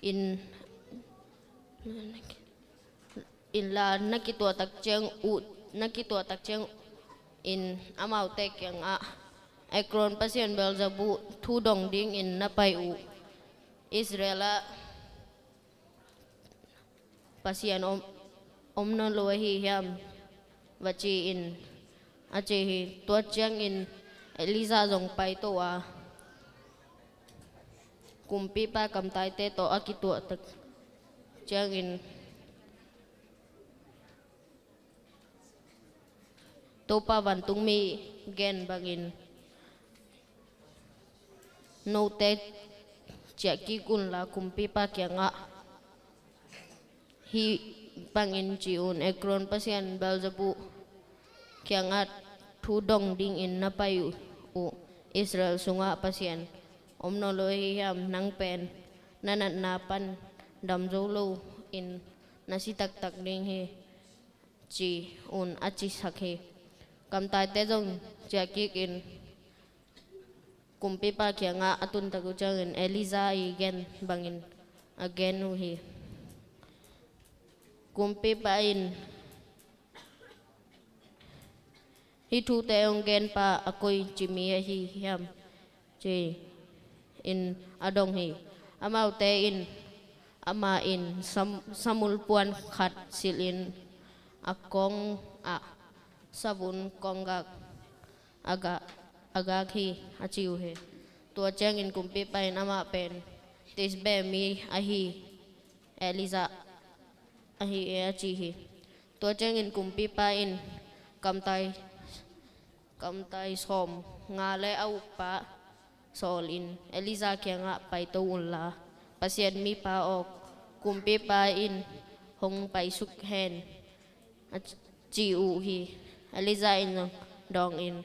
in la nakitua tak cheng u nakitua tak cheng in amau te kyang a ekron pasien belzabu thu dong ding in napai u Israela pasien no lo hi hiam vachi in ache hi to chang in Eliza jong pai to a kumpi pa kam tai te to akitua tak chang in topa van tung mi gen bangin no te chaki kun la kumpi pa kya nga hi bangin chi un ekron pasien belzabu kya nga thu dong ding in napayu u Israel sunga pasien omno lo hi ham nang pen nanat napan dam zo lo in nasi tak tak ding he chi un achi sakhe kam tai te jong chaki in kumpi pa kya nga atun tagu chang in Eliza igen bangin again u hi kumpi pa in hi thu te ong gen pa akoi chimi hi hiam che in adong hi amau te in ama in samul puan khat silin akong a sabun kongga aga khi achiu he to chang in kumpi pa in ama pen tis be mi ahi Eliza ahi e achi hi to chang in kumpi pa in kam tai som nga le au pa sol in Eliza kya nga pai to ulla pasien mi pa ok kumpi pa in hong pai suk hen chi u hi Eliza in dong in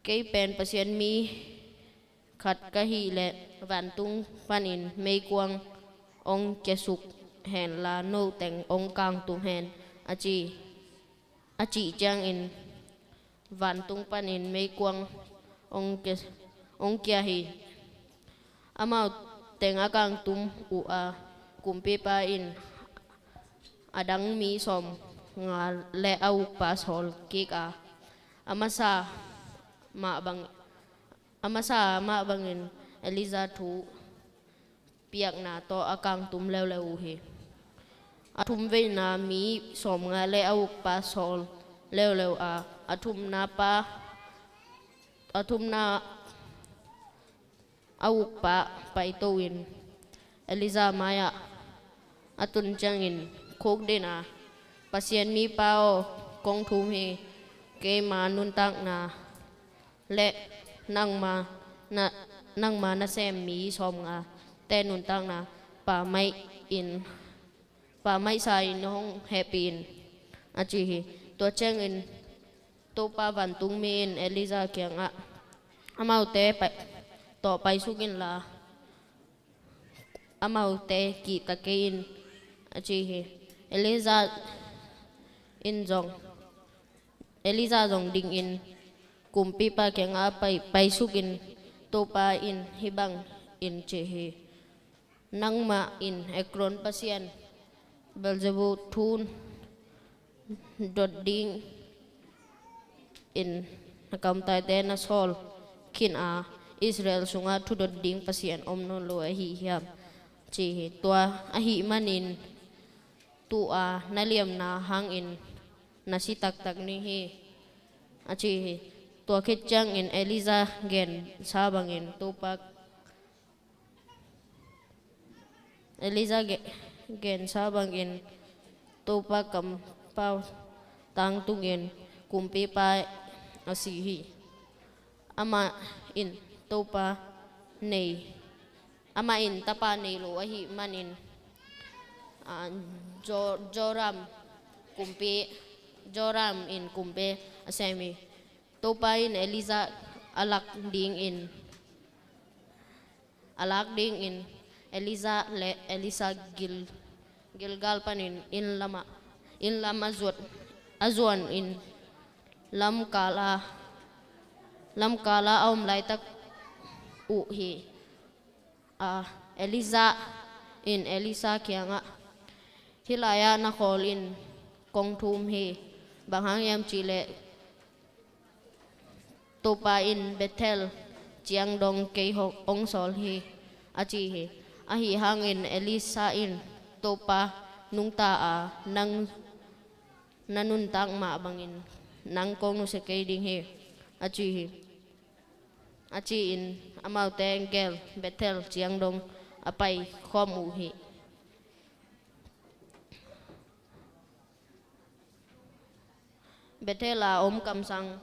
cái pen pasien mi khat ka hi le van tung panin mei kwang ong kesuk hen la no teng ong kang tu hen achi chang in van tung panin mei kwang ong kya hi amau teng akang tum u a kumpi pa in adang mi som nga le au pa sol ki ka amasa ma bangin Eliza thu piak na to akang tum leu hi athum ve na mi som nga le au pa sol leu a athum na au pa pai to in Eliza maya atun chang in khok de na pasien mi pao kong thum hi ke ma nun tak na le nang ma na sem mi som nga te nun tak na pa mai sai nong happy in achi hi to chang in to pa van tung mi in Eliza kya nga amau te to pai sukin la amau te ki takein achi hi Eliza jong ding in kumpi pa kya nga pai sukin to pa in hibang in che hi nang ma in ekron pasien belzebu thun dot ding in nakam tai te na sol kin a Israel sunga thu dot ding pasien omno lo hi hiam chi hi tua ahi manin tu a naliam na hang in nasi tak tak ni hi achi hi tua khit chang in Eliza gen sabang in tupak Eliza gen sabang in tupak kam pau tang tungin kumpi pa asihi ama in topa nei ama in tapa nei lo ahi manin Joram in kumpe asemi topa in Eliza alak ding in Eliza le Elisa Gilgal panin in lama azuan in lam kala om lai tak u hi Elisa in Elisa kianga hilaya na call in kong thum hi banghang yam chile topa in Bethel chiang dong kei ho ong sol hi achi hi ahi hangin Elisa in topa nung ta a nang nanun tang ma bangin nang kong nu se kei ding hi achi in amau teng gel Bethel chiang dong apai khom u hi Bethel a kam sang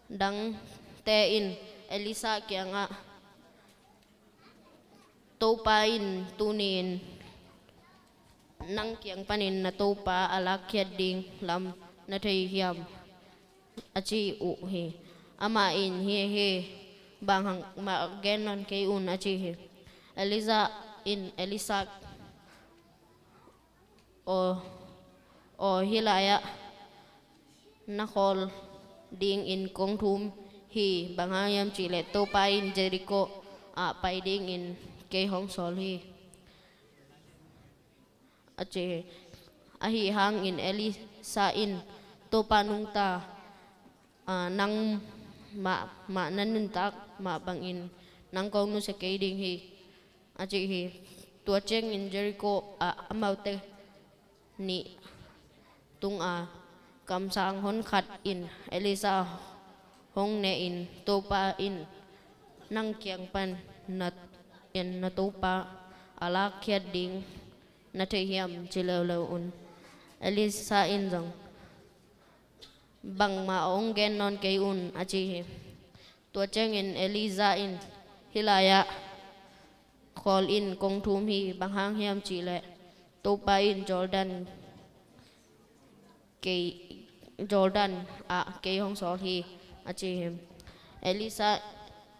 dang te in Elisa kianga topa in tunin nang kiang panin na topa alakyat ding lam na thei hiam achi u hi ama in hi banghang ma genon kei un achi hi Elisa o hilaya na khol ding in kong thum hi bangayam chile topa in Jericho a pai ding in kei hong sol hi ache ahi hang in Elisa in topa nung ta nang ma nanun tak ma bang in nang kong nu se kei ding hi ache hi tua cheng in Jericho amaute ni tung kam sang hon khat in Elisa hong ne in topa in nang kiang pan nat in na topa ala khiat ding na the hiam chilelo un Elisa in jong bang ma ong gen non kei un achi hi tua cheng in Elisa in hilaya call in kong thum hi bang hang hiam chile topa in Jordan kei hong sol hi achi him Elisa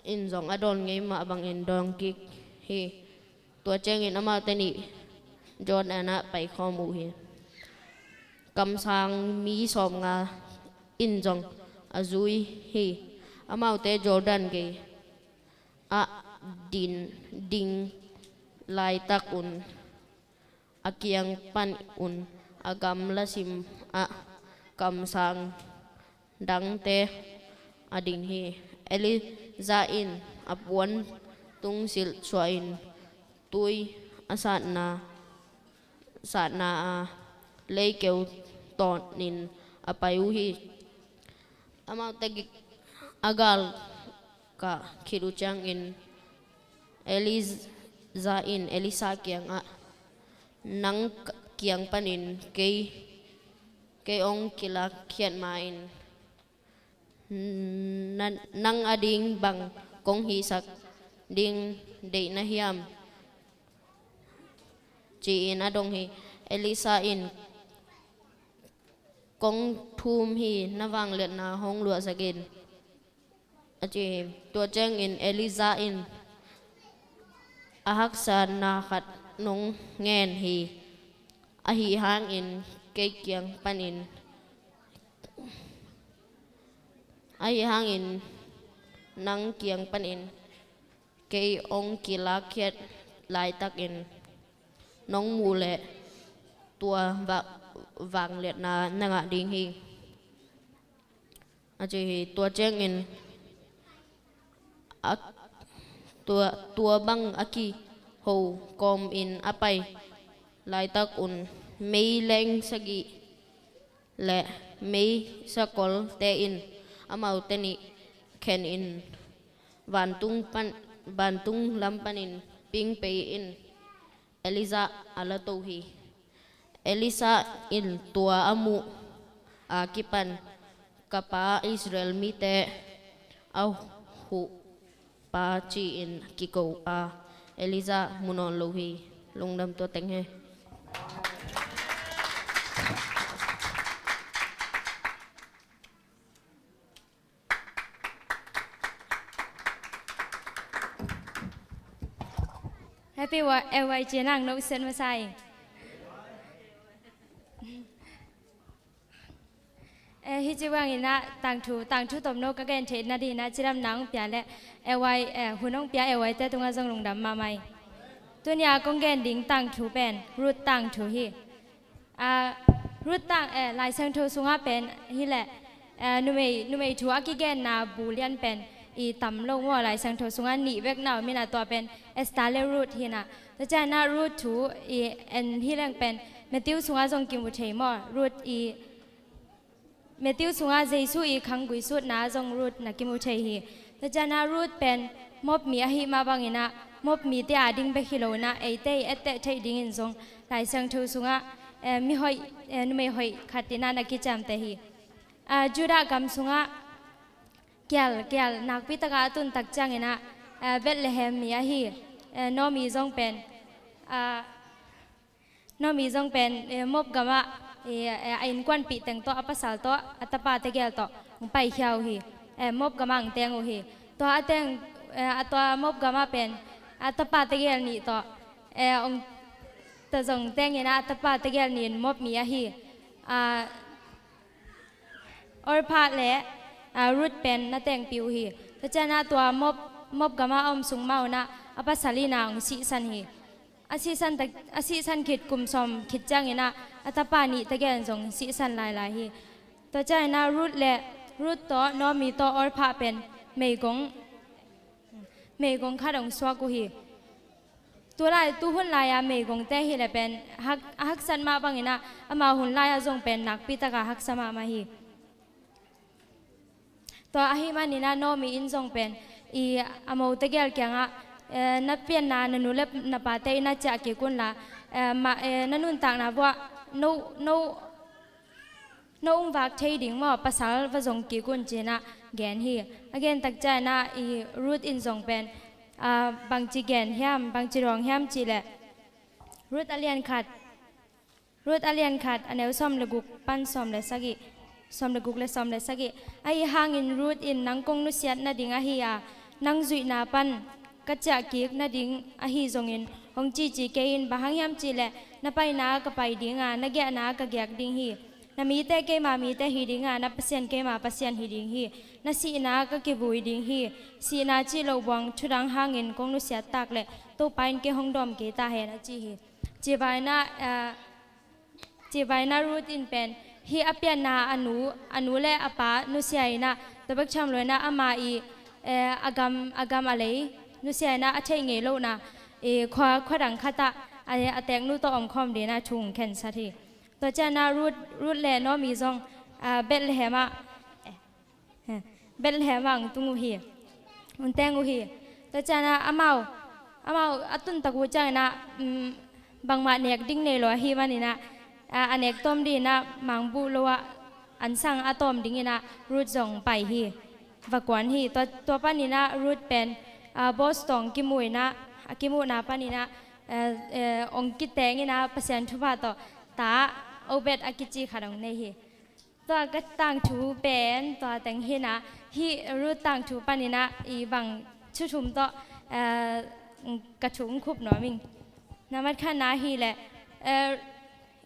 in jong adon ngei ma bang in dong ki hi tua cheng in ama teni Jordan pai khom u hi kam sang mi som nga in jong azui hi amau te Jordan ge ding lai tak un akiang pan un agam la sim kam sang dang te ading hi Elisa in apuan tung sil suain tui asat na lei keu ton nin apayu hi amau tagi agal ka khiru chang in Elisa kiang nang kiang panin kei ong kila khiat main nang ading bang kong hi sak ding de na hiam chi in adong hi Elisa in kong thum hi nawang let na hong lua sagin achi tua cheng in Elisa in ahak san na khat nong ngen hi ahi hang in kei kiang panin ahi hang in nang kiang panin kei ong kila khiat lai tak in nong mu le tua vang liệt na nga ding hi achi hi tua cheng in tua bang aki ho kom in apai lai tak un mei leng sagi le mei sakol te in amau teni khen in van tung lam panin ping pe in Elisa ala to hi Elisa in tua amu kipan kapa Israel mi te au hu pa chi in kiko Elisa munon lo hi lungdam to teng he Happy LY Jenang no sen masai. Hi jiwang ina tang thu tom no ka gen the na di na chiram nang pya le LY hunong pya LY te tunga jong lungdam ma mai. ตัวเนี้ยกงแกนดิ้งตังถูเป็นรูดตังถูฮีรูดตังลายเซงทูสุงาเป็นฮีแหละนุเมทัวกิแกนนาบูเลียนเป็นอีต่ำลงว่าลายเซงทูสุงาหนีเวกนาวมีนาตัวเป็นเอสตาเลรูดฮีนะแต่ใจนารูดถูอีเอ็นฮีแรงเป็นเมติวสุงาจงกิมบุเทมอรูดอีเมติวสุงาเจสุอีขังกุยสุดนาจงรูดนักกิมบุเทฮีแต่ใจนารูดเป็นมบมีอหิมาบังอินะมบมีเตียดิ้งไปขิโลนะเอเตเอเตใช้ดิ้งอินจงลายเซงทูสุงามีหอยนุเมหอยขัดตินานักกิจามเตฮีจุดากำสุงะเกลนักพิตกาตุนตักจังอินะเบตเลเฮมมีฮีน้อมีจงเป็นน้อมีจงเป็นมบกะมะอินควันปีแต่งตัวอัปสาลตัวอัตปาเตเกลตัวไปเขียวฮีมบกะมังเตงโอฮีตัวอัตเตงตัวมบกะมะเป็นอัตปาเตเกลนี่ตัวองตะจงเตงอินะอัตปาเตเกลนี่มบมีฮีอรพาและรุดเป็นนาแต่งปิวฮีแต่เจ้าหน้าตัวมบกมาอมสุงเมานะอภัสลีนางสีสันฮีอาสีสันขิดกุมสมขิดจังอินะอัตปานิตะแกนจงสีสันลายฮีตัวเจ้าหน้ารุดและรุดต่อนอมีต่ออรพาเป็นเมยกงข้าดงสวกุฮีตัวลายตู้หุ่นลายเมยกงแต่ฮีและเป็นฮักสันมาบังอินะอามาหุ่นลายจงเป็นนักปิตกาฮักสมามาฮีตัวอาหิมานินาโนมีอินจงเป็นอีอามาวตะเกลเกียงะนับเปียนนานุเล็บนับปาเตยนาจากเกี่ยกุนละมานันุนต่างนะว่าโนวักเทดิ่งว่าภาษาผสมกี่กุนเจนะแกนฮีอเกนตักใจนะอีรูทอินจงเป็นบางจีแกนแฮมบางจีรองแฮมจีแหละรูทอเลียนขัดอันเอวซ้อมละกุกปั้นซ้อมเลยสักสมเด็จกุกเลสมเลสกิไอหางอินรูดอินนังกงนุเสียดนาดิงอาฮียานังจุยนาปันกัจจกิกนาดิงอาฮีจงอินหงจีเกอินบะหังยามจีเลนาไปนากะไปดิงานาแกนากะแกกดิงฮีนามีแต่เกมามีแต่ฮีดิงานาเปเซียนเกมาเปเซียนฮีดิงฮีนาสีนากะเกบุยดิงฮีสีนาจีโลวังชุดังหางอินกงนุเสียตากเลโตไปนเกหงดอมเกตาเฮนาจีฮีจีบายนารูดอินเป็นฮีอเปียนาอนุเลอปานุเสียนะตบักชามลอยนะอามาอีอากามอะไรนุเสียนะอัจฉริยะโลนะขวาดังคตะอแตงนุตอมคอมเดนะชุงแคนสัทีตัวเจ้านารูดเลนอมีจงเบลเฮมังตุงฮีมันแตงอูฮีตัวเจ้านาอามาอตุนตะกูจังนะบางมาเนกดิ้งเนลอฮีมันนี่นะอันเอกต้มดีนะมังบุลัวอันสั่งอะตอมดิ้งนะรูดจงไปฮีวักวนฮีตัวป้านี่นะรูดเป็นบอสตองกิมุยนะกิมุนะป้านี่นะองกิเตงนะเปอร์เซ็นต์ทุบะต่อตาโอเบตอากิจิขาดงในฮีตัวก็ตั้งถูเป็นตัวแต่งฮีนะฮีรูดตั้งถูป้านี่นะอีบังชุมต่อกระชุงคุบหน่อยมิงนามัดข้านาฮีแหละ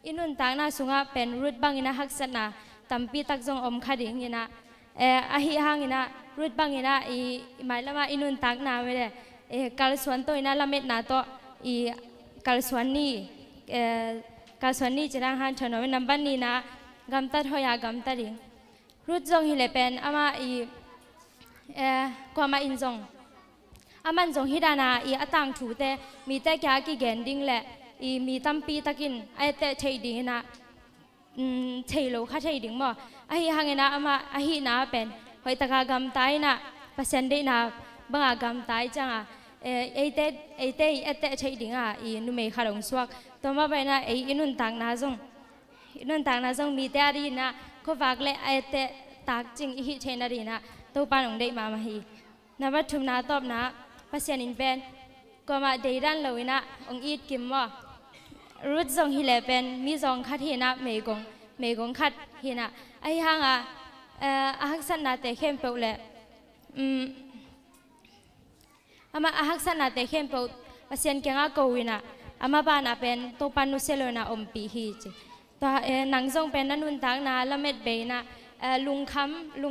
อินุนต่างนาสุงะเป็นรุดบังอินะฮักษณะตัมปีตักจงอมคดิงอินะอาหิฮังอินะรุดบังอินะอีหมายละมาอินุนต่างนาไม่ได้กัลสวนตัวอินะละเม็ดนาโตอีกัลสวนนี่จะร่างหันชนวนนับบันนี่นะกำตัดหอยากำตัดดิงรุดจงฮิเลเป็นอามาอีกว่ามาอินจงอามันจงฮิดานาอีอตังถูแต่มีแต่แค่กี่แกนดิ้งแหละอีมีตั้มปีตะกินไอแต่เทดิ้งนะเทโลข้าเทดิ้งบ่ไอหางนะอามาไอหินาเป็นหอยตะกากำตายนะเปอร์เซ็นต์ได้นะบังอากำตายจังไอแต่เทดิ้งอีนุ่มเอขาลงสวกตัวมาไปนะอินุนต่างนาจงมีแต่อดีนะเขาฝากเลยไอแต่ตากจริงอีหิเทนอดีนะตัวปานของได้มาฮีนับทุมนาตอบนะเปอร์เซ็นต์อินเป็นก็มาเดรันเลยนะองอีดกิมว่ารุดจงฮิเลเป็นมีจงคัดเฮนะเมกงคัดเฮนะไอหางฮักษณะเตเข้มเปล่าเลยอามาฮักษณะเตเข้มเปล่าภาษาเก่งอ่ะกูวินะอามาบ้านเป็นตัวปานุเซโลนะอมปีฮีจีตัวหนังจงเป็นนันุนทางนะละเม็ดเบนะลุ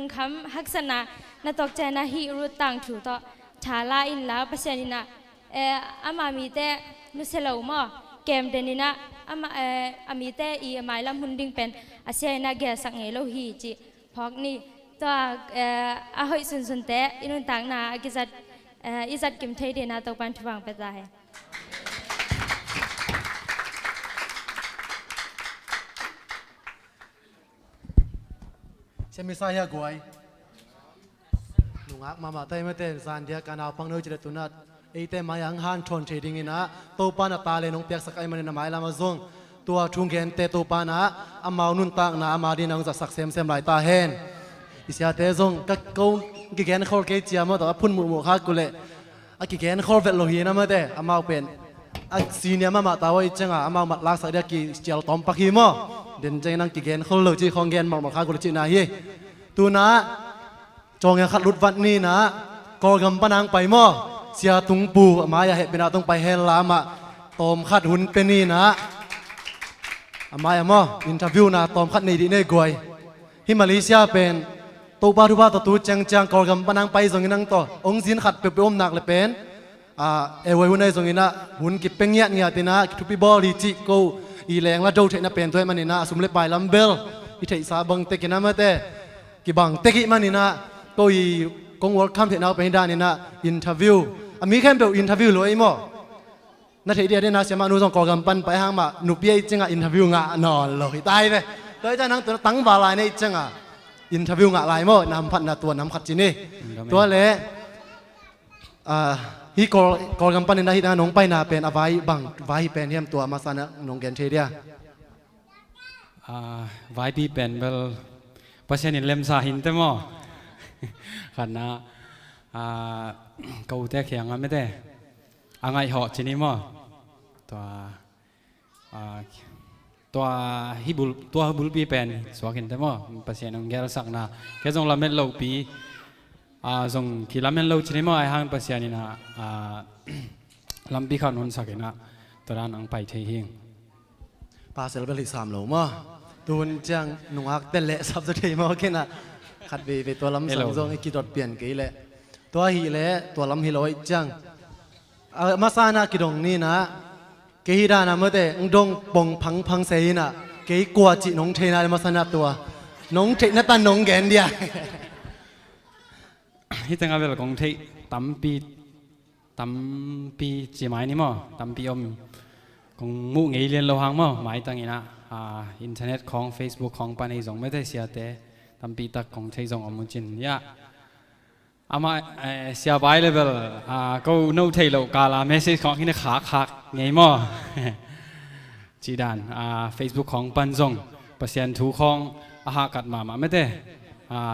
งคำฮักษณะนัตกใจนะฮีรุดต่างถูต่อชาลาอินแล้วภาษานี่นะอามามีแต่ นุเสลาวมอเกมเดนินะอามีเตอีอามายลำหุนดิงเป็นอาเซียนาเกสักไงโลฮีจิพอกนี่ตัวอาหอยสุนเตอินุนต่างนากิจัดอิจัดกิมเทเดนาตัวปันทุบังเปตาเฮเชมิซายากวยลุงอักมาเต้ไม่เต้ซานเดียกันเอาปังเนื้อจิตตุนัดไอเต้มายังฮันชนเทดิ้งนะตัวปานาตาเลนงเปียกสักไอมันนำไอลามาซงตัวชุงเกนเตตัวปานะอามานุนตักนะอามาดีนังจะสักเซมหลายตาเฮนอิสยาเตซงก็กูกิเกนขอลเกจิอามาแต่ว่าพุ่นหมู่ข้ากุเลอากิเกนขอลเวทโลฮีนะมาเต้อามาเป็นอาซีเนียมาตาว่าจังอามามัดลักสักเดียกิเจียลตอมปักฮีโมเดินใจนังกิเกนขอลเลยจีของเกนมักข้ากุเลจีนาฮีตัวนะจงยังขัดลุดวัดนี่นะกอกำปนังไปหม้อเสียตุงปูมาอย่าเหตุเป็นเอาต้องไปเฮลามะตอมขัดหุ่นเป็นนี่นะมาอย่าหม้ออินทร์วิวนะตอมขัดนี่ดีเน่กวยที่มาเลเซียเป็นตัวบ้าทุบ้าตัวจังกอกำปนังไปส่งนังต่อองค์สินขัดเปรียบหนักเลยเป็นเอวัยหุ่นในส่งนะหุ่นกิบเป็งเงี้ยตินะทุบปีบอลลีจิโกอีแรงละโจเทนะเป็นตัวมันนี่นะสมเล็บไปลำเบลอีเทอิสาบังเตกินะมาเตกิบังเตกิมันนี่นะก็อีกงวอลคัมเทนเอาไปด้านนี่นะอินเทอร์วิวมีแค่เป็นอินเทอร์วิวเลยมั้งนั่นทีเดียวเนี่ยนะเสียมาหนูส่งกอกำปั้นไปห้างมาหนูเปียจังอ่ะอินเทอร์วิวงะนอนเลยตายไปโดยจะนั่งตัวตั้งบาลายในจังอ่ะอินเทอร์วิวงะลายมั้งนำพันนาตัวน้ำขัดจีนี่ตัวเละฮีกอกำปั้นนี่นะฮีนะน้องไปนาเป็นอวัยบังไว้เป็นเฮียมตัวมาสนะน้องแกนเทียไว้ปีเป็นเบลเพราะฉะนั้นเล่มสาหินเต็มอ่ะขันนะกูแต่เขียงอ่ะไม่ได้อ่างไงเหาะชนิดมั้งตัวฮิบุลปีเป็นสวากินเต็มอ่ะเพราะฉะนั้นแกรักษานะแกจงละเม็ดโลปีจงที่ละเม็ดโลชนิดมั้งไอ้ห้างเพราะฉะนั้นนะลำปีขันหุ่นสักนะตัวนั้นอังไปเที่ยงปาเซลเบลิสามโลมั้งตูนจังหนุ่งอักเตเละซับสุดที่มั้งแค่น่ะขัดไปตัวลำสังซงไอ้กิดดเปลี่ยนกี่เละตัวฮีเละตัวลำฮีโร่จังมาซานากิดงนี่นะเกี่ยดานะเมื่อแต่ดงปงพังเสียนะเกี่ยกลัวจีน้องเทนามาซานาตัวน้องเทนัตตาน้องแกนเดียที่ตั้งแต่เวลากงที่ตั้มปีจีไม้นี่มั้งตั้มปีอมกงมู่เงี้ยเรียนเราหางมั้งหมายตั้งอีนะอินเทอร์เน็ตของ Facebook ของปันไอส่งไม่ได้เสียแต่ตั้มปีตักของใช้ส่งอมุจินยะอามาเสียไปเลยเบลก็โน้ตให้เราการละเมสเซจของที่นี่ขาไงมั้งจีดานFacebook ของปันส่งเปอร์เซ็นต์ถูกของอาหารกัดมาไม่ได้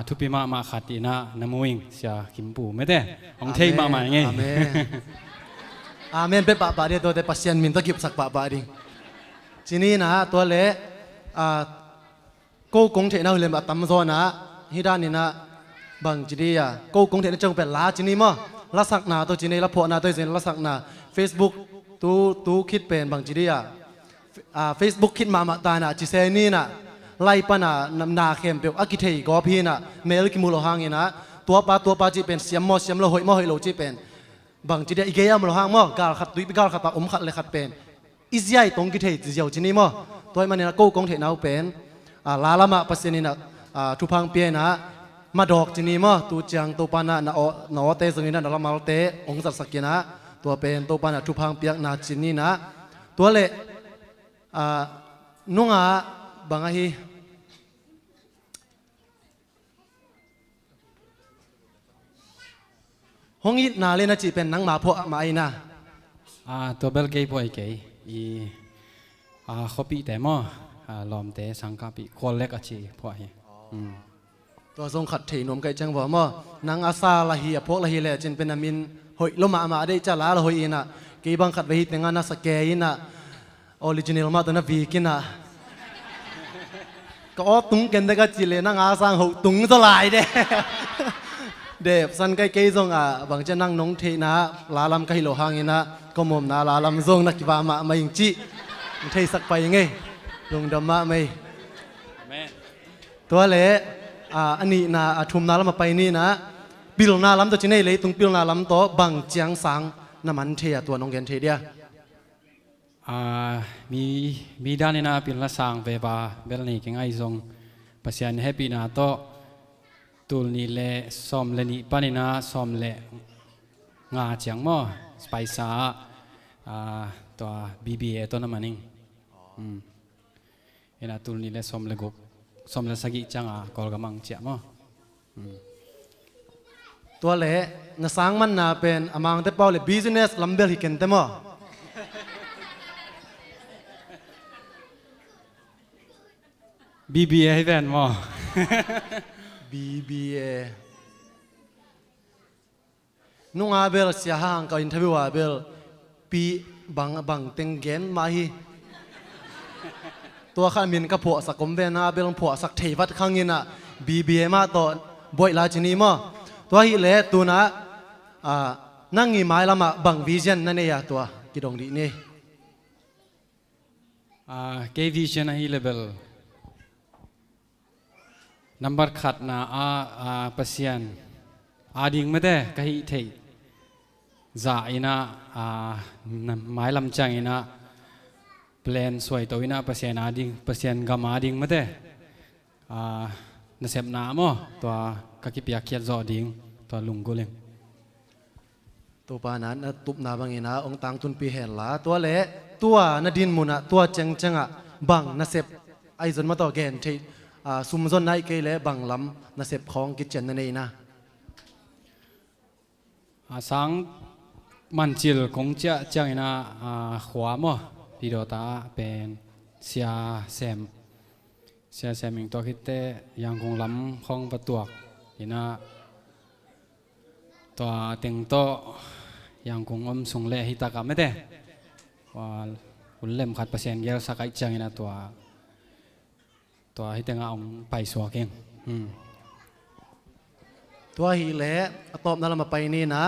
ทุบปีมาขัดดีนะน้ำมิงเสียขิมปูไม่ได้ของเทมาไงอาเมนเป็นปะเดียวตัวแต่เปอร์เซ็นต์มินต้องเก็บสักปะดิทีนี้นะตัวเละกูคงเทน่าเรียนแบบตั้มโซนะที่ด้านนี้นะบางจีดีกูคงเทน่าจงเป็นลาจีนี่มั้งลักษณะตัวจีนี่ละพอนาตัวจีนลักษณะ Facebook ตัวคิดเป็นบางจีดีFacebook คิดมาตานะจีเซนี่นะไล่ปนะนาเข้มเปียวอากิเทยก็พี่นะเมลกิมูโลหางนะตัวปาจีเป็นเสียมโลหอยหอยโลจีเป็นบางจีดีอีกอย่างมโลหางมั้งการขัดตุยไปการขัดปะขัดเลยขัดเป็นอิสยาตรงกิเทยจีเจียวจีนี่มั้งตัวมันเนี่ยกูคงเทน่าเป็นลาละมาปัสสินีนะทุพังเปียนะมาดอกจีนี่มั้งตัวจังตัวปานะนาเตสงินะนาละมาเตองค์สักกินะตัวเป็นตัวปานะทุพังเปียกนาจีนี่นะตัวเละนุ่งบางทีห้องอีนาเลนะจีเป็นนังมาพอมาไอ้นะตัวเบลเกย์พอไอ้เกย์ข้อปีแต่มั้งลอมแต่สังกัปีคนเล็กอาชีพอไอ้ตัวทรงขัดถีนวมไก่จังว่ามั้งนังอาซาละเฮียพวกละเฮียแหละจินเป็นอามินหอยลมาได้จ้าลาละหอยนะเกี่ยบังขัดไปหิตงานน่ะสแกยินะออริจินัลมาตัวนั้นวีกินะก็ตุงกันได้ก็จีเลยนังอาซังหกตุงสลายเด้เด็บสันไก่เกย์ทรงบางจะนั่งน้องเทนะลาลำไก่โลหางนะก็มุมนะลาลำทรงนักกีฬามายิงจีเทสักไปยังไงลงดำมาไม่ตัวเละอันนี้นะทุ่มนาลำมาไปนี่นะบิลนาลำตัวจีนี่เลยตรงบิลนาลำโตบังเจียงสังน้ำมันเทียตัวน้องแกนเทีย มีด้านนี้นะเป็นละสางเวบาเบลนี่เก่งไอซงปัสยานแฮปปี้นะโตตูนี่เละซอมเลนี่ปานี่นะซอมเละงาเจียงมอสไปซ่าตัวBBA ตัวนั้นมันเองเอ็นะตูนี่เละซอมเละกบซอมเละสกิจังกอลกำมังเจียมอตัวเละนะสังมันนะเป็นอมังเตเปาเลย business ลำเบลฮิเกนเตมอBBA ให้แฟนมอ BBA นุ่งอาเบลเสียห่างกับอินเทอร์วิวอาเบลปีบังเต็งเกนมาฮีตัวข้ามินกับผัวสักกมเวนะเบลผัวสักเทวัดข้างยินอ่ะ BBA มาต่อบ่อยลาจินีมั้งตัวฮีเล่ตัวนะนั่งงีไม้ละมาบังวิชั่นนั่นเองตัวกิดงดีนี่K-Vision ให้เลเวลnumber ขัดนะปัสยันดิ่งไม่ได้ก็ให้เทจ่าอินะไม้ลำจังอินะแปลนสวยตัวอินะปัสยันดิ่งปัสยันกามาดิ่งไม่ได้น่าเสพน้ำมั้งตัวก็คิดอยากเขียนจ่อดิ่งตัวลุงกูเลยตัวปานั้นตุบนาบางอินะองตังตุนปีเห็นละตัวเละตัวนาดินมุนะตัวจังอ่ะบังน่าเสพไอจนมาต่อแกนที่ซุ่มจนในเกลบังลำน่าเสพของกิจเจนนั่นเองนะสังมันจิลคงจะจังอินะขวามั้งพี่ดอตาเป็นเสียแซมมิงตัวคิดแต่ยังคงล้ำของประตูอินะตัวเต็งโตยังคงอมส่งเล่หิตากรรมไม่ได้ว่าหุ่นเล่มขัดเปอร์เซ็นต์เยอะสักไอจังอินะตัวให้เต็งเอาไปสวกเองตัวฮีเล่ตอบนั่นละมาไปนี่นะ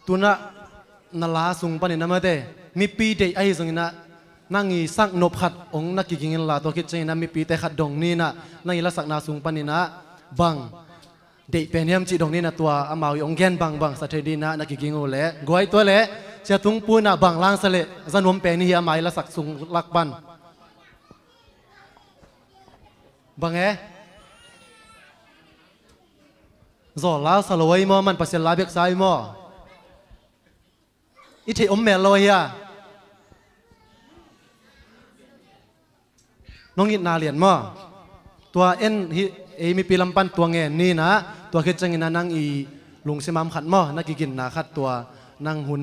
ตัวน่ะนาลาสุงปนินะมาเดมีปีเดไอซุงนะนั่งอีสักนบขัดองนักกิกิงลาตัวคิดใจนะมีปีแต่ขัดดงนี่นะนั่งอีละสักนาสุงปนินะบังเด็กเป็นยามจีดงนี่นะตัวอามาวองแกนบังสัตย์ดีนะนักกิกิงโอเล่กวยตัวเล่เจ้าตุงปูนะบังล่างสเลจันวมเป็นนี่อามายละสักสุงลักบันบังเอจอลาสลวยมอมันปัสเซลาเบกไซมออิเทอมเมลอยอะน้องอินนาเลียนมอตัวเอ็นมีปีลำปันตัวเงินนี่นะตัวคิดจังอินานั่งอีลุงเสมามขัดมอนักกินนาขัดตัวนั่งหุ่น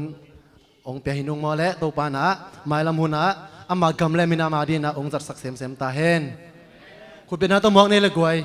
องเปียหินุงมอและตัวปานะไม้ลำหุ่นนะอามากำเลมินามาดีนะองจัดสักเสมตาเห็นคุณเป็นนักตัวมองนี่เลยกวย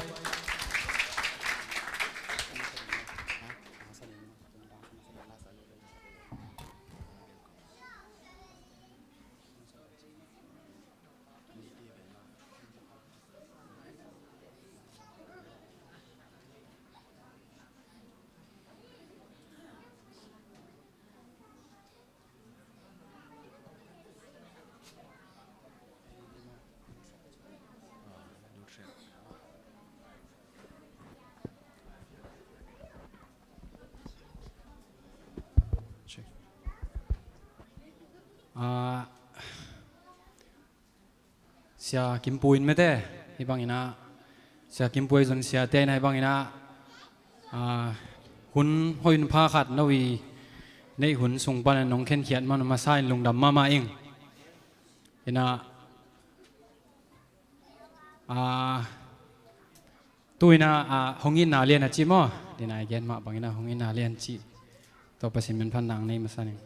เสียกิมปุยไม่ได้ที่บางอินะเสียกิมปุยจนเสียเต้นให้บางอินะหุ่นห้อยผ้าขัดนวีในหุ่นส่งปันน้องเข็นเขียนมันมาใส่ลงดำมาเองอินะตัวอินะหงอินนาเลียนจีมั้งดีนายแกนมาบางอินะหงอินนาเลียนจีตัวประสิทธิ์มันพันนางในมาใส่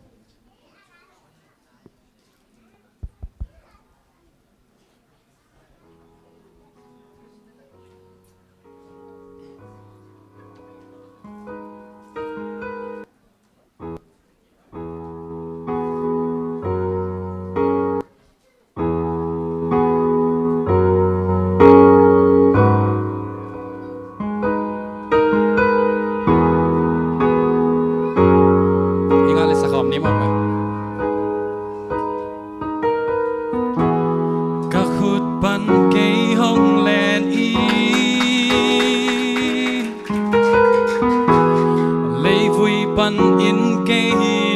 ปันอินเก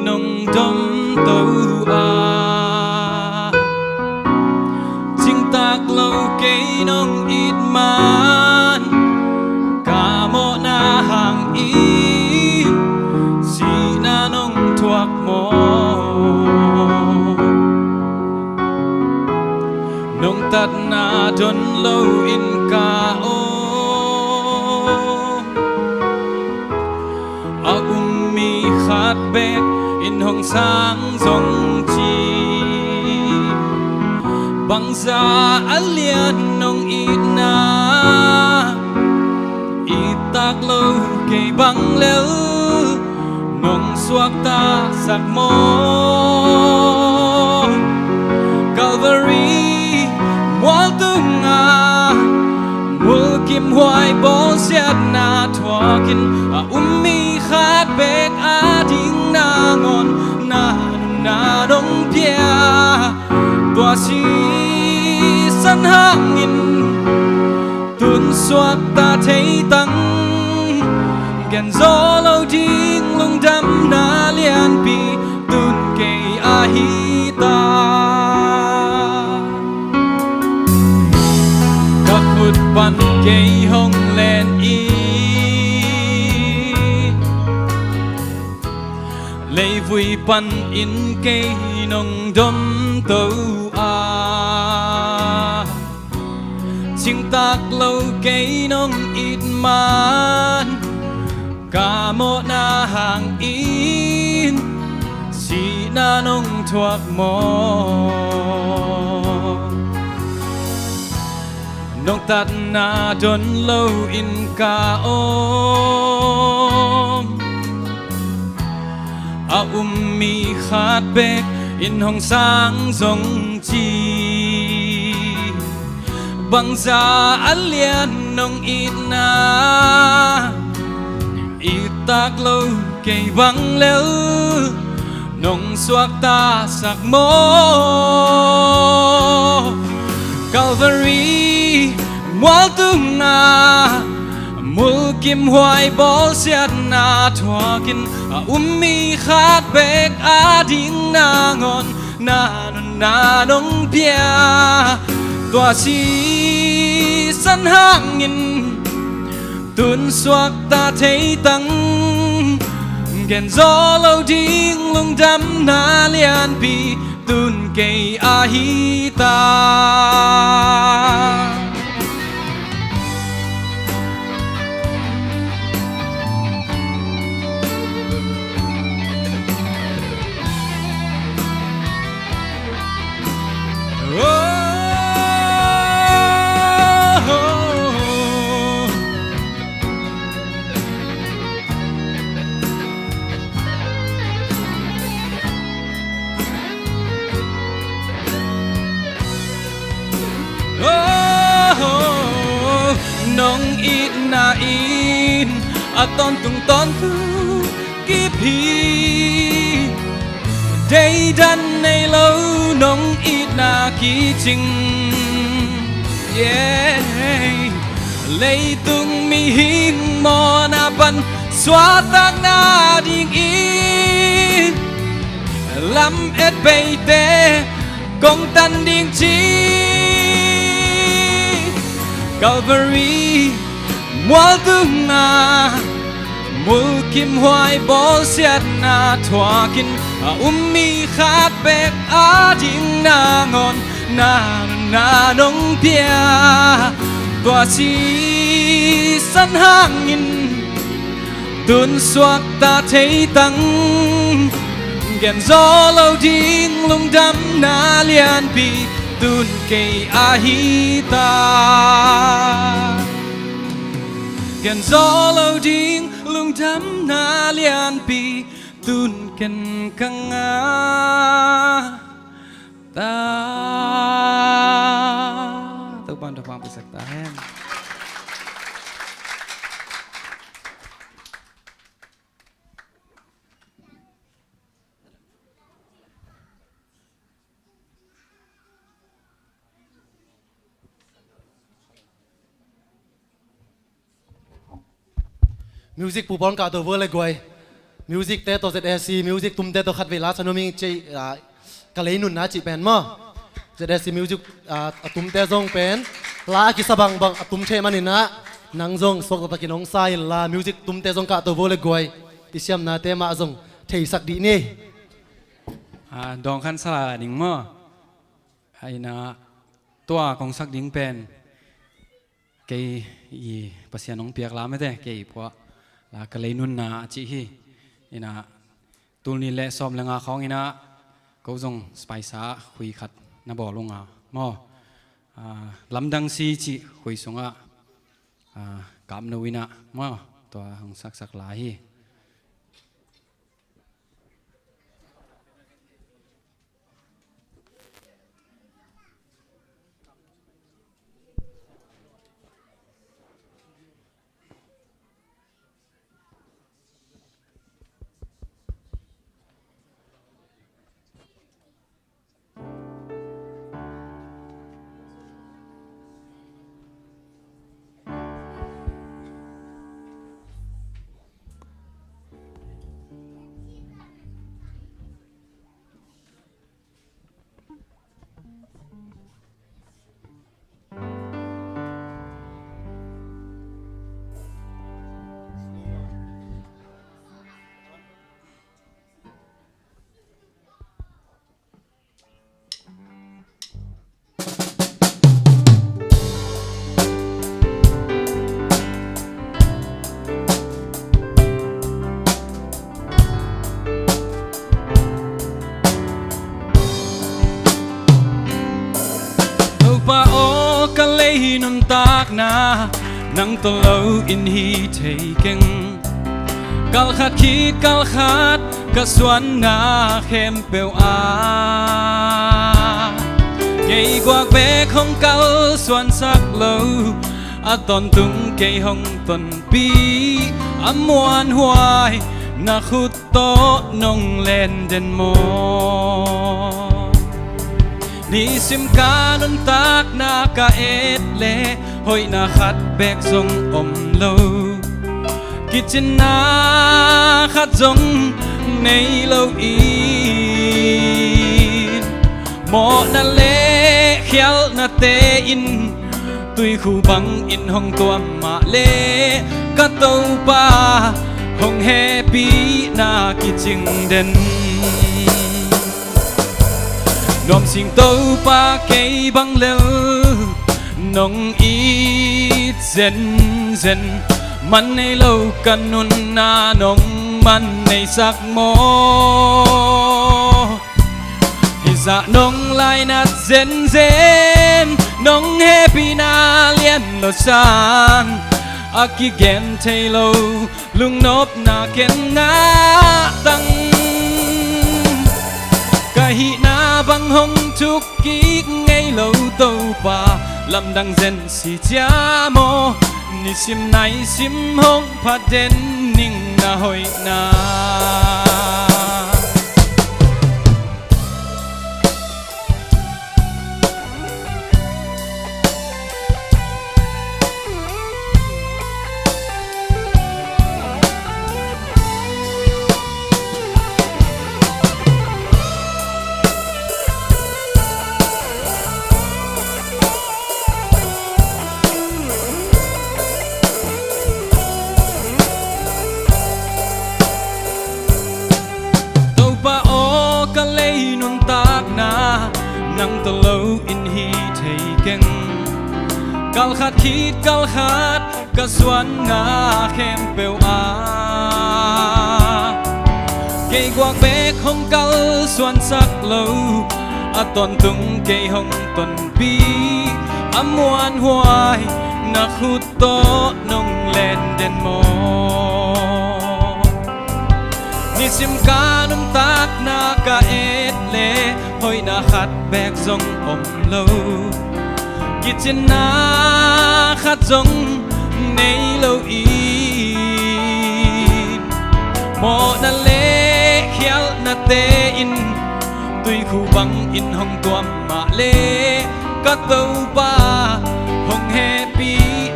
นงดมตัว nong ít man cả mô na hàng ít si na nong thuộc mô nong tắt na đôn lâu in ca ô mi khát bét in hồng sáng dòng chi bằng giá alien nong ít na ít tạc lâu cây bằng lêu nong suak ta sắc mô Calvary mual tung à mual kim hoài bó xét na thua kinh mi khát bét ding na ngon na dong pia tua si san hang in tuôn suat ta thấy tăng gen gió lâu ding lung đam na lian pi tuôn cây hi ta các hụt ban cây hồng lên lấy vui pan in cây nong đom tàu chinh tạc lâu cây nong ít man cả một na hàng in si na nong thuộc mò nong tát na đôn lâu in ca ôm mi khát bét in hồng sáng dòng chi bằng giá alien nong ít na ít tạc lâu cây bằng lêu nong suak ta sắc mô Calvary mual tung na mul kim hoài bó xét na thua kinh mi khát bét ding na ngon na dong pia tua si san hang in tuôn suak ta thấy tăng gen gió lâu ding lung đam na lian pi tuôn cây hi ta nong ít na in ton tung kiếp hi đây đan này lâu nong ít na ký trình yeah lấy tung mi hing mo na ban xóa tang na ding in lam et bay te công tan ding chi Calvary mual tung na mul kim hoài bó xét na thua kinh mi khát bét ding na ngon na dong pia tua si san hang in tuôn suak ta thấy tăng gen gió lâu ding lung đam na lian pi tuôn cây hi ta gen gió lâu ding lung đam na lian pi tuôn ken kang ta tụi bạn được bị sạch ta hen. music pu bon ka to vơ le goi music te to ZSC music tum te to khat vela sanomi che ka lei nun na chi pen mo ZSC music tum te zong pen ลากิสบังบังตุมเทมันนี่นะนังจงสกตะกินองไซลามิวสิกตุมเตจงกะตัวโวเลกวยติเสียมนาเตมาจงเทสักดีนี่ดองคันสลาดิ่งมั้งไอ้นะตัวของสักดิ่งเป็นเกยภาษาน้องเปียกลาไม่ได้เกยเพราะลากะเลยนุ่นนาจีฮีอินะตุลนี่แหละซ้อมแรงอาของอินะก็จงสไปซ่าคุยขัดน่าบอกลงอ่ะมั้งลำดังซีจีคุยสงอ่ะกำนวินะมั้งตัวของสักหลายนุ่นตากนานังตะเลาอินฮีเทกิงกัลขัดขีดกัลขัดกะสวนนาเข้มเปวอาเกยกว่าเบคของกัลสวนสักเลาอะตอนตุงเกยห้องตนปีอมวนหวายนาขุดโตนงเล่นเดนโมนี่สิมกานุนตากนากะเอ็ดเลหอยนาขัดเบกทรงอมโลกิจนาขัดทรงในโลอีหมอนาเลเขียวนาเตอินตุยคู่บังอินห้องตัวมาเลกะโตปาห้องเฮปีนากิจิงเด่นนอมสิงโตปาเกยบังเลวน้องอีเซนเซนมันในโลกันนุนนาน้องมันในสักโมอิสะน้องลายนัดเซนเซนน้องเฮปีนาเลียนโลซานอากิเกนเทโลลุงนบนาเกนนาตังกะหินาบังหงทุกกีไงโลโตปาลำดังเซนสิจาโมนิสิมไหนสิมหงพัดเด่นนิ่งนาหอยนานังตะเลาอินฮีเทกิงกัลขัดขีดกัลขัดกะสวนงาเข้มเปวอาเกยกวากเบกห้องกัลสวนสักเลาอะตอนตุงเกยห้องตนปีอมวนหวายนักขุดโตนงเล่นเดนโมนิสิมกานุนตากนากะเอ็ดเลหอยนาขัดแบกทรงอมโลกิจนาขัดทรงในโลอีหมอนาเลเขียวนาเตอินตุยคู่บังอินห้องตัวมาเลกะเตาปาห้องเฮปี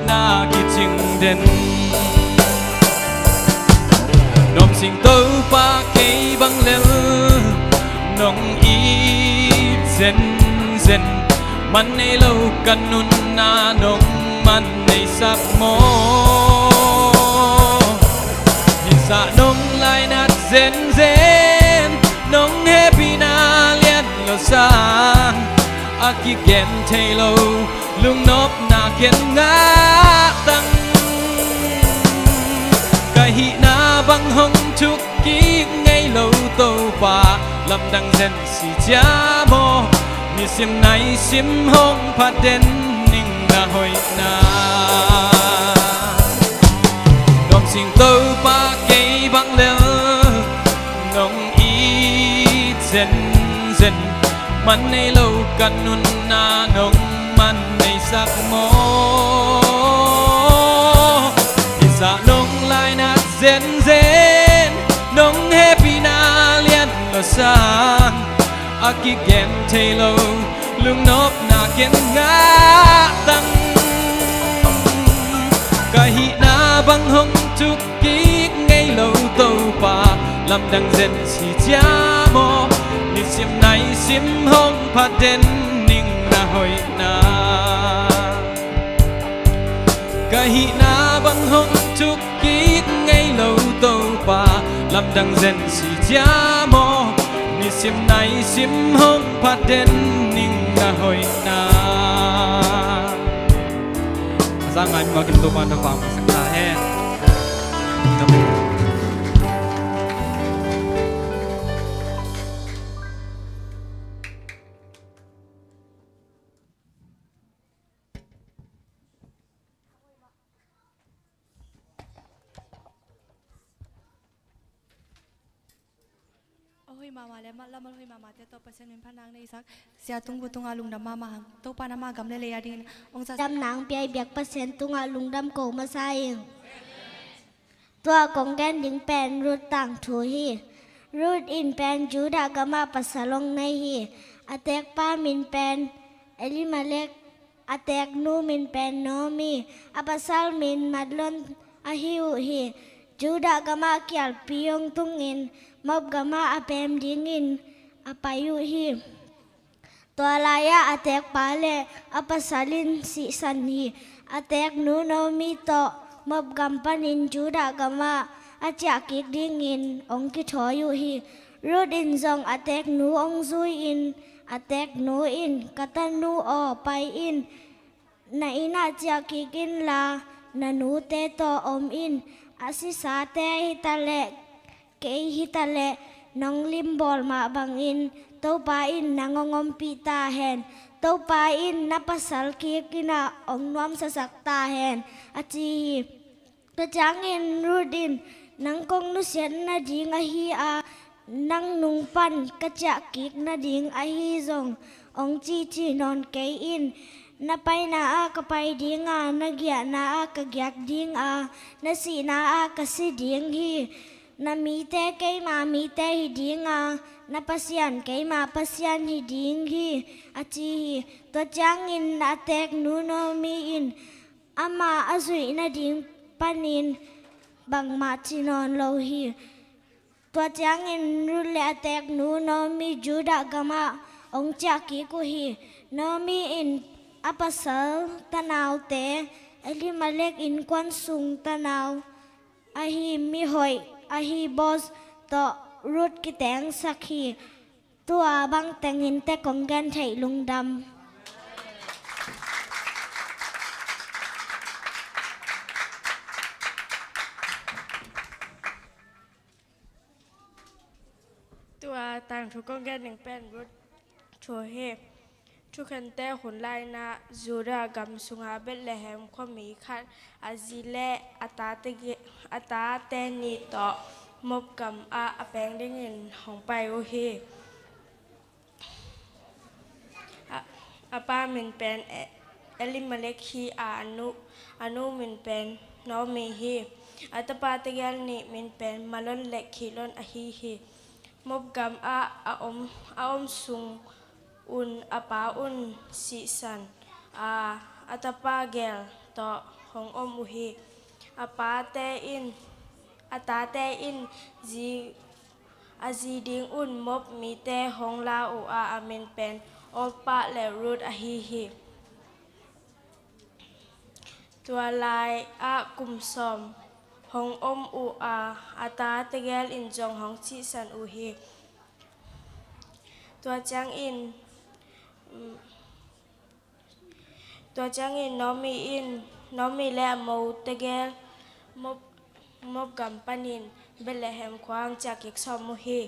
นากิจิงเด่นนมสิงโตปาเกยบังเลวน้องอีเซนเซน มันในโลกกันนุนนานงมันในสักโมหิสะนงลายนัดเซนเซนนงเฮปีนาเลียนโลซานอากิเกนเทโลลุงนบนาเกียนงาตังกะหินาบังหงทุกกีไงโลโตปาลำดังเซนสิจามอมีเสียงไหนซิมห้องพัดเด่นนิ่งนาหอยนาดอมสิงโตปาเกยบังเลอนงอีเซนเซนมันในโลกกันนุนนานงมันในสักโมอิสะนงลายนัดเซนเซนนงเฮปีนาเลียนโลซานอากิเกนเทโลลุงนบนาเกนงาตังกะหินาบังหงทุกกีไงโลโตปาลำดังเซนสิจามอนิสิมไหนสิมห้องพัดเด่นนิ่งนาหอยนากะหินาบังหงทุกกีไงโลโตปาลำดังเซนสิจามอนิสิมไหนสิมห้องพัดเด่นนิ่งนาหอยนาSangat makin tu pada faham sekali है Oi mama le lamal hoi mama te to pasen min phanang nei sak sia tung bu tung alung dam mama to pa na ma gam le le ya din ong sa ดำหนังเปียเบียกเปอร์เซ็นต์ตุงอาลุงดำโกมาใส่ตัวกองแกนดิงแปนรูดต่างถูฮีรูดอินแปนจูดากามาปัสลงในฮีอเตกป้ามินแปนเอลิมาเล็กอเตกนูมินแปนโนมีอปัสลมินมัดลนอหิวฮีจูดากามาเกียลปิยงตุงอินมอบกามาอเปมดิงอินอปายุฮีตัวลายะอเตกปาเลอปัสลินสิสันฮีอเตกนูโนมิโตมบกัมปันินจูดากามาอาจากกิกดิงอินองกิถออยู่ฮีรูดินซองอเตกนูองซุยอินอเตกนูอินกตันนูอไปอินนาอินาจากกิกินลานานูเตโตอมอินอาศิสาเตฮิตาเลเกฮิตาเลน้องลิมบอลมาบังอินเต้าปาอินนางงอมปีตาแหนเต้าปาอินนับภาษาคีกินาองนวมสสักตาแหนอาจีตะจางอินรูดินนางกงนุเสียนนาดิงอาฮีอานางนุงปันกะจะกิกนาดิงอาฮีซงองจีจีนอนเกอินนาไปนาอากะไปดิงอานาเกียนาอากะเกียกดิงอานาสีนาอากะสิดิงฮีนามีแต่เกยมามีแต่ฮิดิงอานาปัสยันเกยมาปัสยันฮิดิงฮีอาจีฮีตัวจางอินนาเตกนูโนมีอินอามาอาซุยนาดิงปันินบังมาจินอนโลฮีตัวจางอินรุเลเตกนูโนมีจูดากามาองจากกิกุฮีโนมีอินอาปัสลตะนาวเตเอลิมาเล็กอินควันสุงตะนาวอาฮีมีหอยอาฮีบอสต่อรุดกิแตงสักฮีตัวบังแตงหินแต่กองแกนไถลุงดำตัวต่างทุกกองแกนหนึ่งเป็นรุดชัวเฮทุกคนแต่คนไล่นะจูดากำสุงาเบลเลแฮมข้อมีคันอาซิเลอัตาเตนีต่อมบกำอาแปงได้เงินของไปโอเฮอาป้ามินเป็นเอลิมาเล็กฮีอานุมินเป็นน้องมีฮีอัตปาตะเกลนี่มินเป็นมาลอนเล็กฮีลอนอาฮีฮีมบกำอาอมสุงอุนอาปาอุนสิสันอัตปาเกลต่อของอมอุฮีอาปาเตอินอาตาเตอินจีอาจีดิงอุนมบมีเตของลาอูอามินเป็น โอปะและรูดอะฮีฮีตัวลายอะกุมซอมหงอมอูอาอาตาเตเกลอินจงหงชิสันอูฮีตัวจางอินน้อมีอินน้อมีและโมเตเกลมบกัมปนินเบลเลแฮมควางจากเก็กซอมมูฮี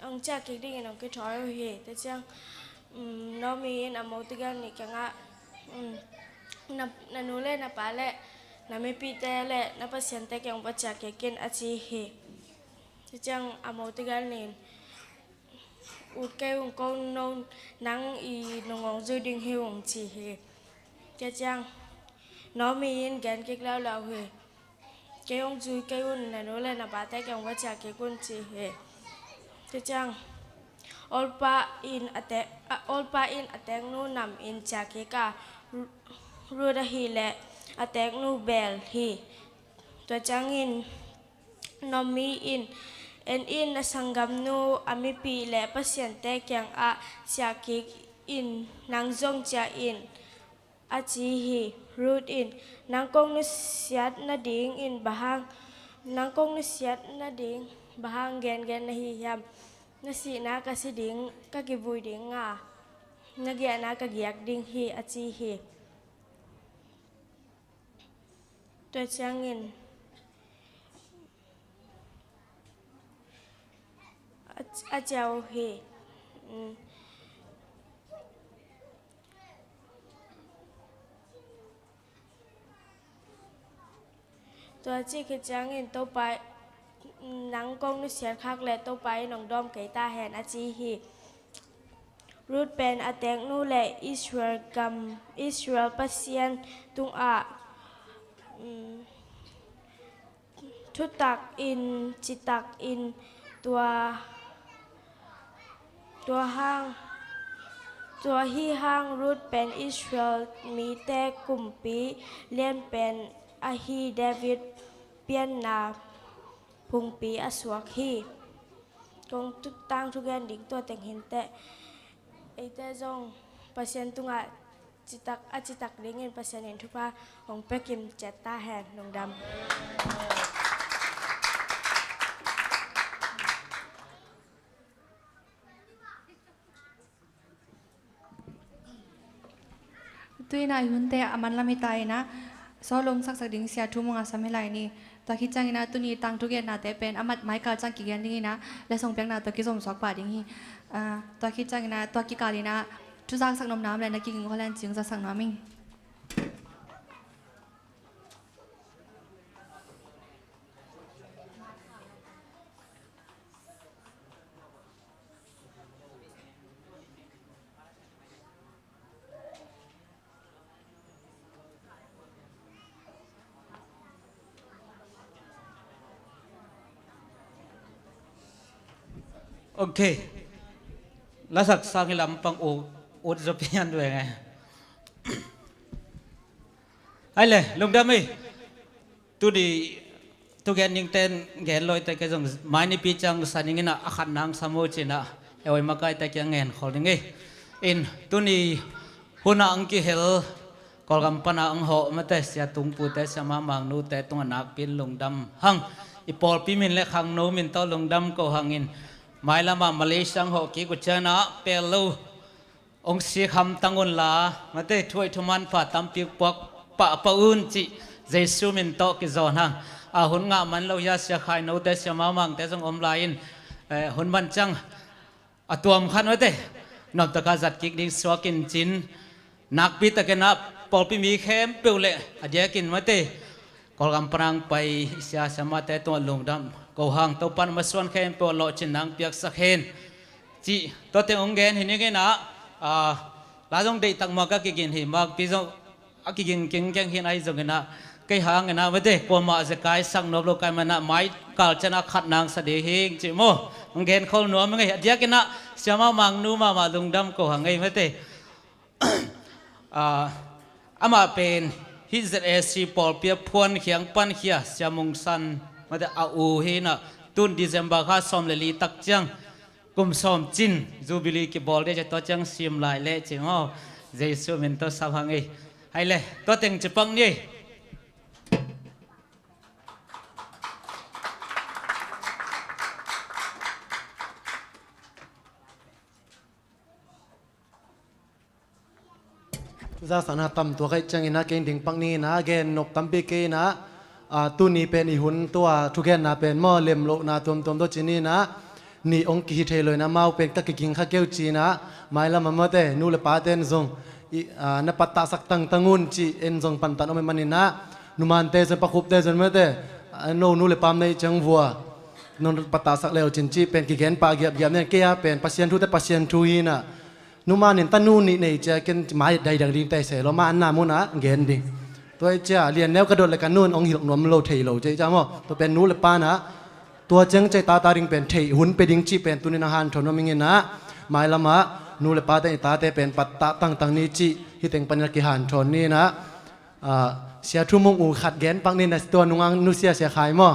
ông cha kịch đi nó cái thói rồi hề thế chăng nó mi nó màu tươi gan này chẳng ạ nó nuôi lên nó phá lệ nó mi pi tê lệ nó bắt xem tê cái ông bắt cha cái kiến ở chi hề thế chăng màu tươi gan này út cái ông con nôn nắng y nó ngon dư đinh hiu ông chi hề thế chăng nó mi gan cái lao lao hề cái ông dư cái ông nó nuôi lên nó phá tê cái ông bắt cha cái con chi hề thế chăng olpa in atek nu nam in chake ka ruda hi le atek nu bel hi to chang in nomi in na sangam nu ami pi le pasien te kyang a chake in nang jong cha in a chi hi root in nang kong nu siat na ding in bahang nang kong nu siat na ding bahang gen na hi yam na si na ka si ding ka ki vui ding nga na gya na ka gyak ding hi a chi hi to chang in a chao hi to chi ki chang in to pai nắng công nó sẽ khác lệ tô bay nòng đom cái ta hẹn a chi hi root pen a tiếng nu lệ Israel pasien tung a thu tak in chi tak in tua hi hang root pen Israel mi te kumpi liên pen a hi David pian na phung pi aswak hi kong tang thu gan dik to teng hin te eite jong pasien tunga chitak ringin pasien in thupa hong pekim cheta han nong dam tuy na hun te aman lami tai na so lom sak ding sia thu monga samhelai ni ta khi chang ina tu ni tang tu ge na te pen amat mai ka chang ki gen ding ina le song pyang na to ki som sok pa ding hi ta khi chang ina to ki kalina tu jang sak nom nam le na ki ging holan ching za sang naming ok lá sạc sang cái làm bằng út giúp nhau rồi nghe ai lệ lùng đam mi tu đi tu gen những tên gen lôi tay cái dòng mai ni pi chang san những na khăn nang samo chi na oi mà cái tay cái nghen khol nghe in tu ni huna ang ki hel kol gam pana ang ho ma te sia tung pu te sama mang nu te tung anak pin lùng đam hang ipol pi min le khang no min to lùng đam ko hangin mai lama Malaysia ho ki ku chana pelu ong si kham tangun la mate thoi thuman pha tam pi pok pa un chi jesu min to ki zon hang a hun nga man lo ya sia khai no te sia ma mang te jong om lain hun man chang atuam khan mate nom ta ka zat kik ding swakin chin nak pi ta ke na pol pi mi khem peule adya kin mate kol gam prang pai sia sama te to lung dam cầu hàng tàu pan mà xuân khen po lộ trên nắng piak sắc khen chị tôi tiếng ông gen hình như cái nã lá dòng đầy tặng mà các cái kiện hình mà ví dụ cái kiện kinh kinh hiện ai dùng cái nã cái hàng cái nã với thế qua mà sẽ cái sang nộp lô cái mà nã máy cả chân nã khát nàng sẽ để hình chị mô ông gen khâu nữa mấy ngày dia cái nã xem mà mang nu mà lùng đâm cầu hàng ngày với thế ama pen HZSC Paul Pia Puan Khiang Pan Khia Siamung San mà để au hi na tun December kha som le li tak chang กุมสอมจินจูบิลีกิบอลได้จะตัวจังซิมลายเละจิงอ๋อเจสุเมนตัวสาวหังให้เลยตัวเต็งจะปังนี่จะสนาตำตัวใครจังอินะเกณฑ์ดิ่งปังนี้นะเกณฑ์นบตำปีเกนะตุนี้เป็นอีหุ่นตัวทุกแกนนะเป็นหม้อเล็มโลนะตัวตัวจีนี่นะนี่องค์กิเทเลยนะมาเป็นตะกิงข้าเกี้ยวจีนะไม่ละมันมาเตนูเลปาเตนซงนับปัตตาสักตังตังุนจีเอ็นซงปันตันอเมมันนี่นะนุมันเตจนปะคุบเตจนมาเตนูเลปามในจังวัวนนปัตตาสักเลวจินจีเป็นกิเกนปาเกียบเกียบเนี่ยเกียเป็นปัสเซียนทุแต่ปัสเซียนทุยนะนุมานินตันนูนี่เนี่ยจะเกินหมายใดดังดิ้งแต่เสเรามาอันนามุนะเกนดิ้งตัวเจ้าเรียนแนวกระโดดเลยกันนู่นองค์หิลนวมโลเทโลเจ้าจ้ามอตัวเป็นนูเลปานะตัวจังใจตาตาดิ้งเป็นเทหุ่นเป็นดิ้งจีเป็นตุนินาหันทนมิงินะหมายละมานูเลปาแต่ตาแต่เป็นปัตตาตั้งนี้จีฮิตเต็งปัญญากิหันทนนี่นะเสียทุ่มงอูขัดแกนปังนี่นะตัวนุ่งนุเสียเสียขายมอ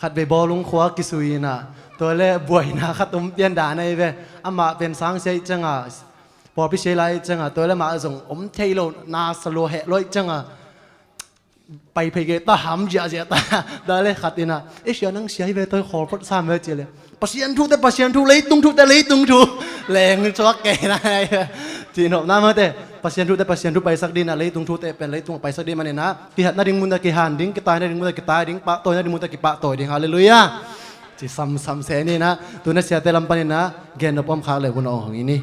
ขัดไปบอลลุงขวากิสุยนะตัวเล่บวยนะขัดตุ้มเปียนด่าในเวอามาเป็นสังเสียจังพอพิเศษไรจังตัวเล่มาส่งเทโลนาสโลเหลอยจังไปเพเกตาหำเจียเจียตาได้เลยขัดนี่นะเสียนังเสียเวตัวขอพัดสามเวเจียเลยปัสยันทุแต่ปัสยันทุเลยตุงทุแต่เลยตุงทุแรงชัวแก่นะจีนน้ำมาแต่ปัสยันทุแต่ปัสยันทุไปสักดินอะไรตุงทุแต่เป็นเลยตุงไปสักดินมันเนี่ยนะที่หัดนาดิ่งมุนตะกี้หันดิ่งกตายนาดิ่งมุนตะกี้ตายดิ่งปะตัวนาดิ่งมุนตะกี้ปะตัวดิ่งฮาเลลูยาจีซ้ำเสนี่นะตัวนั้นเสียแต่ลำปันนี่นะเกณฑ์นปอมขาเลยคุณเอาของนี้